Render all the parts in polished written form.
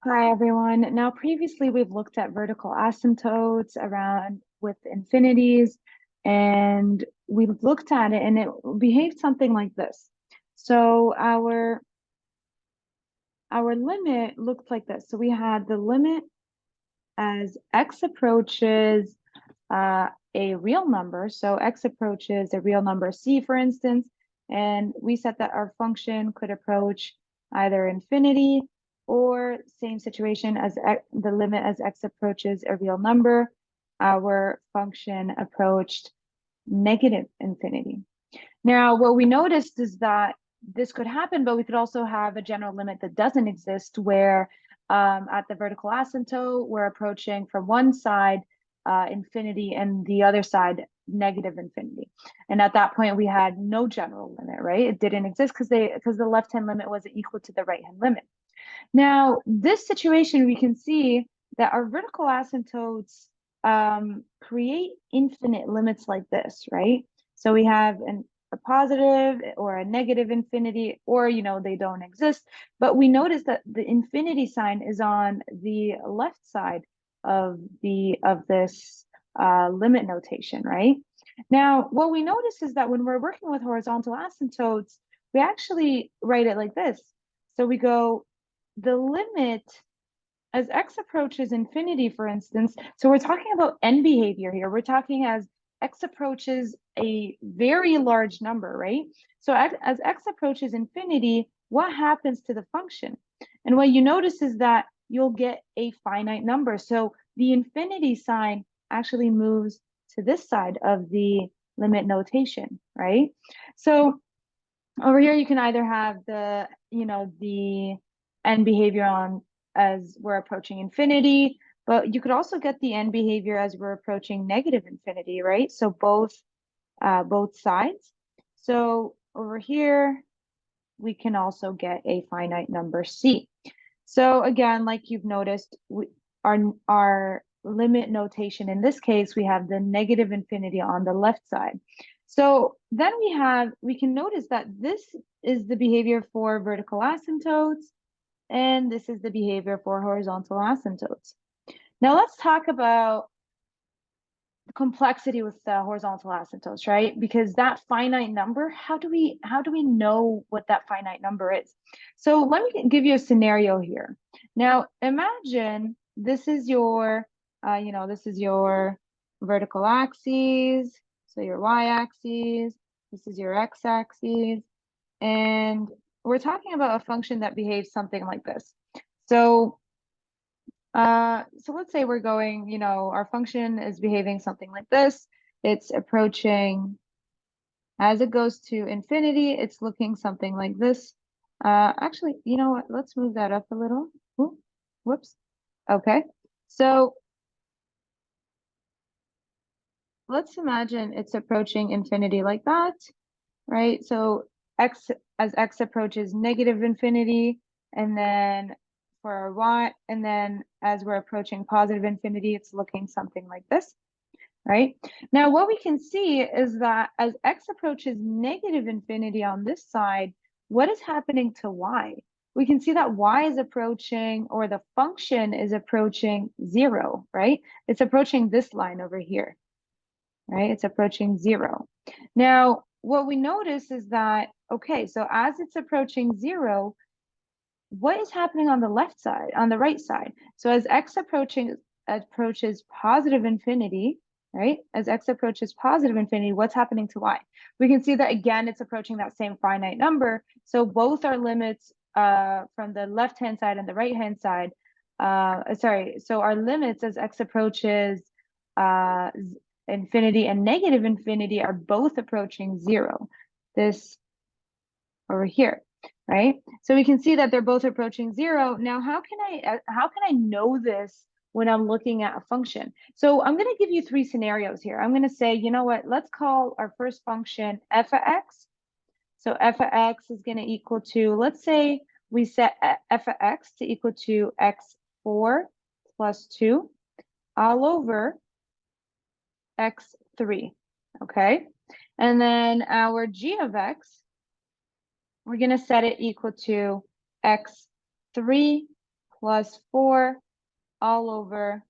Hi, everyone. Now, previously, we've looked at vertical asymptotes around with infinities, and we looked at it, and it behaved something like this. So our limit looked like this. So we had the limit as x approaches a real number. So x approaches a real number c, for instance, and we said that our function could approach either infinity or same situation as the limit as x approaches a real number, our function approached negative infinity. Now, what we noticed is that this could happen, but we could also have a general limit that doesn't exist where at the vertical asymptote, we're approaching from one side infinity and the other side negative infinity. And at that point, we had no general limit, right? It didn't exist because the left-hand limit wasn't equal to the right-hand limit. Now, this situation, we can see that our vertical asymptotes create infinite limits like this, right? So we have a positive or a negative infinity, or they don't exist. But we notice that the infinity sign is on the left side of this limit notation, right? Now, what we notice is that when we're working with horizontal asymptotes, we actually write it like this. So we go the limit as x approaches infinity, for instance. So we're talking about end behavior here. We're talking as x approaches a very large number, right? So as x approaches infinity, what happens to the function? And what you notice is that you'll get a finite number. So the infinity sign actually moves to this side of the limit notation, right? So over here, you can either have the end behavior on as we're approaching infinity, but you could also get the end behavior as we're approaching negative infinity, right? So both sides. So over here, we can also get a finite number c. So again, like you've noticed, our limit notation in this case, we have the negative infinity on the left side. So then we can notice that this is the behavior for vertical asymptotes, and this is the behavior for horizontal asymptotes. Now let's talk about the complexity with the horizontal asymptotes, right? Because that finite number, how do we know what that finite number is? So let me give you a scenario here. Now imagine this is your, this is your vertical axes, so your y-axis, this is your x-axis, and we're talking about a function that behaves something like this. So let's say we're going, our function is behaving something like this. It's approaching, as it goes to infinity, it's looking something like this. Actually, you know what? Let's move that up a little. Ooh, whoops. Okay. So let's imagine it's approaching infinity like that, right? So as x approaches negative infinity, and then for our y, and then as we're approaching positive infinity, it's looking something like this, right? Now, what we can see is that as x approaches negative infinity on this side, what is happening to y? We can see that y is approaching, or the function is approaching 0, right? It's approaching this line over here, right? It's approaching 0. Now, what we notice is that, okay, so as it's approaching 0, what is happening on the left side, on the right side? So as x approaches positive infinity, right? As x approaches positive infinity, what's happening to y? We can see that again, it's approaching that same finite number. So both our limits from the left-hand side and the right-hand side, so our limits as x approaches infinity and negative infinity are both approaching 0. This over here, right? So we can see that they're both approaching 0. Now, how can I know this when I'm looking at a function? So I'm going to give you 3 scenarios here. I'm going to say, you know what? Let's call our first function f of x. So f of x is going to equal to, let's say we set f of x to equal to x4 plus 2 all over x3, okay? And then our g of x, we're going to set it equal to x3 plus 4 all over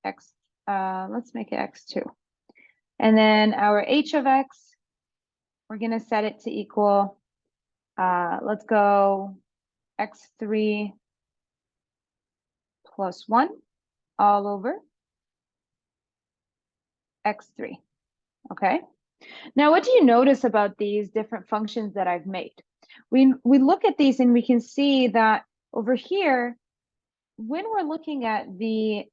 x, let's make it x2. And then our h of x, we're going to set it to equal, let's go x3 plus 1 all over x3, okay? Now, what do you notice about these different functions that I've made? We look at these and we can see that over here, when we're looking at the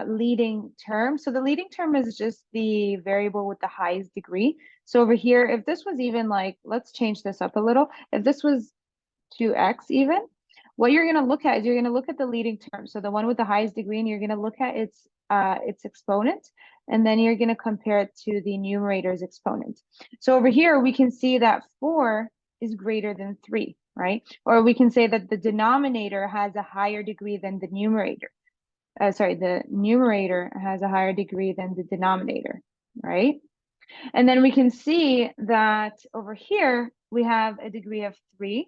leading term, so the leading term is just the variable with the highest degree. So over here, if this was even like, let's change this up a little. If this was 2x even, what you're going to look at is you're going to look at the leading term. So the one with the highest degree, and you're going to look at its exponent, and then you're going to compare it to the numerator's exponent. So over here, we can see that 4 is greater than 3, right? Or we can say that the denominator has a higher degree than the numerator. The numerator has a higher degree than the denominator, right? And then we can see that over here, we have a degree of 3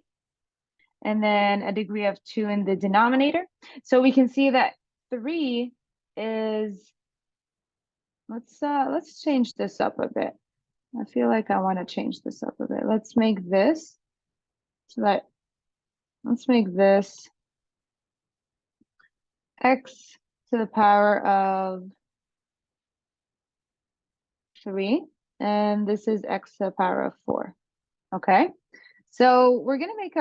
and then a degree of 2 in the denominator. So we can see that 3 is, let's change this up a bit. I feel like I want to change this up a bit. Let's make this so that, let's make this x to the power of 3, and this is x to the power of 4, okay? So we're going to make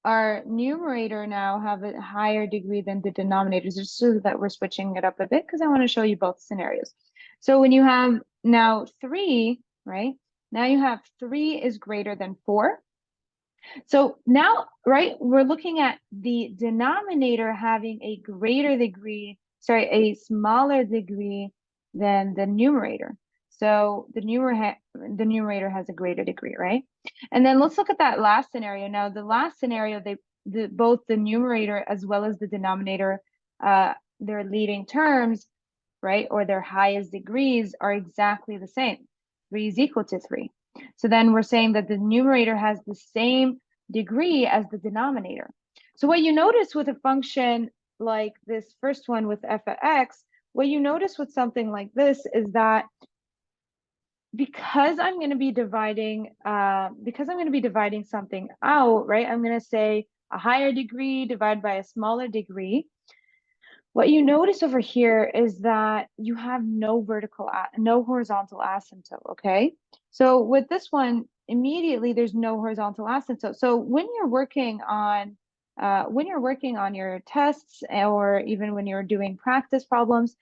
our numerator now have a higher degree than the denominators, just so that we're switching it up a bit because I want to show you both scenarios. So when you have now 3, right? Now you have 3 is greater than 4. So now, right, we're looking at the denominator having a smaller degree than the numerator. So the numerator has a greater degree, right? And then let's look at that last scenario. Now, the last scenario, both the numerator as well as the denominator, their leading terms, right, or their highest degrees are exactly the same. 3 is equal to 3. So then we're saying that the numerator has the same degree as the denominator. So what you notice with a function like this first one with f of x, what you notice with something like this is that because I'm going to be dividing something out, right? I'm going to say a higher degree divided by a smaller degree. What you notice over here is that you have no horizontal asymptote, okay? So with this one, immediately there's no horizontal asymptote. So when you're working on your tests, or even when you're doing practice problems,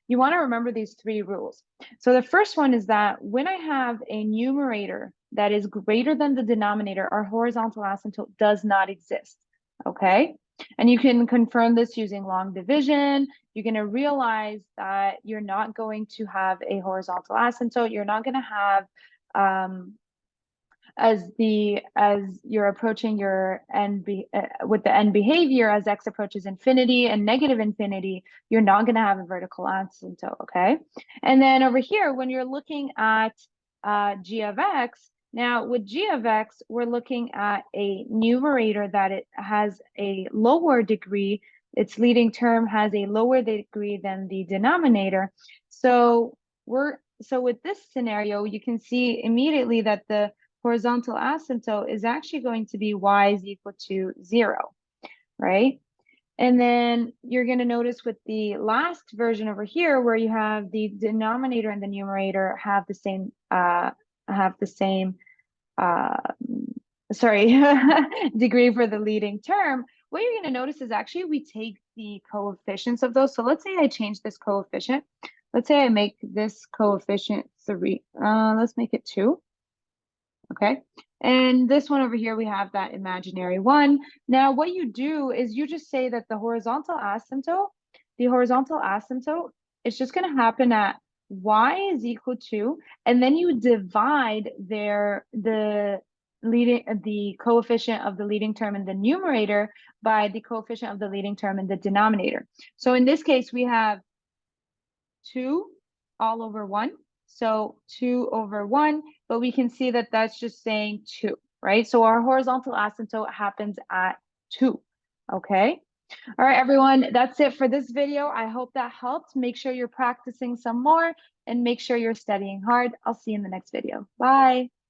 you want to remember these 3 rules. So the first one is that when I have a numerator that is greater than the denominator, our horizontal asymptote does not exist, okay? And you can confirm this using long division. You're going to realize that you're not going to have a horizontal asymptote. You're not going to have, as you're approaching your with the end behavior, as x approaches infinity and negative infinity, you're not going to have a vertical asymptote, okay? And then over here, when you're looking at g of x, now with g of x, we're looking at a numerator that it has a lower degree. Its leading term has a lower degree than the denominator. So with this scenario, you can see immediately that the horizontal asymptote is actually going to be y is equal to 0, right? And then you're going to notice with the last version over here, where you have the denominator and the numerator have the same degree for the leading term, what you're going to notice is actually we take the coefficients of those. So let's say I change this coefficient. Let's say I make this coefficient 3. Let's make it 2. Okay. And this one over here, we have that imaginary 1. Now, what you do is you just say that the horizontal asymptote is just going to happen at y is equal to, and then you divide the coefficient of the leading term in the numerator by the coefficient of the leading term in the denominator. So in this case, we have 2 all over 1. So 2 over 1, but we can see that that's just saying 2, right? So our horizontal asymptote happens at 2. Okay. All right, everyone, that's it for this video. I hope that helped. Make sure you're practicing some more and make sure you're studying hard. I'll see you in the next video. Bye.